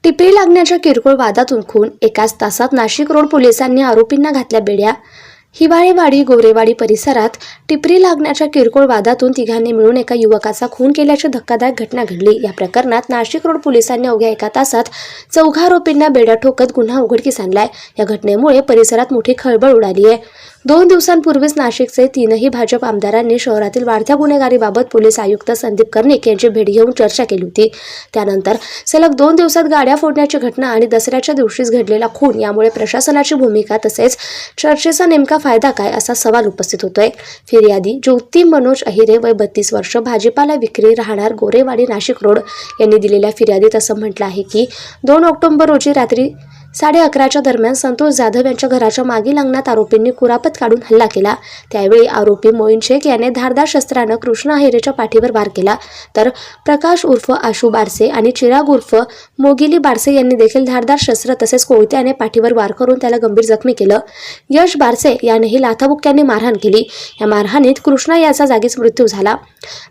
टिपरी लागण्याच्या किरकोळ वादातून खून, एकाच तासात नाशिक रोड पोलिसांनी आरोपींना घातल्या बेड्या. हिवाळेवाडी गोरेवाडी परिसरात टिपरी लागण्याच्या किरकोळ वादातून तिघांनी मिळून एका युवकाचा खून केल्याची धक्कादायक घटना घडली. या प्रकरणात नाशिक रोड पोलिसांनी अवघ्या एका तासात 4 आरोपींना बेड्या ठोकत गुन्हा उघडकीस आणलाय. या घटनेमुळे परिसरात मोठी खळबळ उडाली आहे. 2 दिवसांपूर्वीच नाशिकचे 3ही भाजप आमदारांनी शहरातील वाढत्या गुन्हेगारीबाबत पोलीस आयुक्त संदीप कर्णिक यांची भेट घेऊन चर्चा केली होती. त्यानंतर सलग 2 दिवसात गाड्या फोडण्याची घटना आणि दसऱ्याच्या दिवशीच घडलेला खून यामुळे प्रशासनाची भूमिका तसेच चर्चेचा नेमका फायदा काय असा सवाल उपस्थित होतोय. फिर्यादी ज्योती मनोज अहिरे वय 32 वर्ष, भाजीपाला विक्री, राहणार गोरेवाडी नाशिक रोड यांनी दिलेल्या फिर्यादीत असं म्हटलं आहे की 2 ऑक्टोबर रोजी रात्री 11:30च्या दरम्यान संतोष जाधव यांच्या घराच्या मागील अंगणात आरोपींनी कुरापत काढून हल्ला केला. त्यावेळी आरोपी मोईन शेख याने धारदार शस्त्रानं कृष्णा अहिरेच्या पाठीवर वार केला. तर प्रकाश उर्फ आशू बारसे आणि चिराग उर्फ मोगिली बारसे यांनी देखील धारदार शस्त्र तसेच कोयत्याने पाठीवर वार करून त्याला गंभीर जखमी केलं. यश बारसे यानेही लाथाबुक्क्यांनी मारहाण केली. या मारहाणीत कृष्णा याचा जागीच मृत्यू झाला.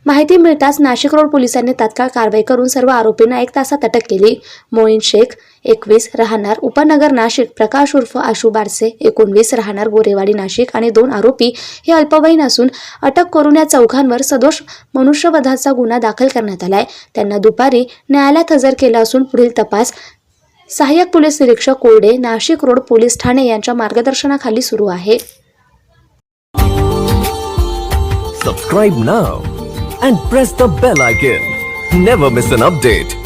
माहिती मिळताच नाशिक रोड पोलिसांनी तात्काळ कारवाई करून सर्व आरोपींना 1 तासात अटक केली. मोईन शेख 21 राहणार उपनगर नाशिक, प्रकाश उर्फ आशू बारसे 19 राहणार गोरेवाडी नाशिक आणि 2 आरोपी हे अल्पवयीन असून अटक करून या चौघांवर सदोष मनुष्यवधाचा गुन्हा दाखल करण्यात आलाय. त्यांना दुपारी न्यायालयात हजर केला असून पुढील तपास सहाय्यक पोलीस निरीक्षक कोरडे, नाशिक रोड पोलीस ठाणे यांच्या मार्गदर्शनाखाली सुरू आहे. Subscribe now and press the bell icon. Never miss an update.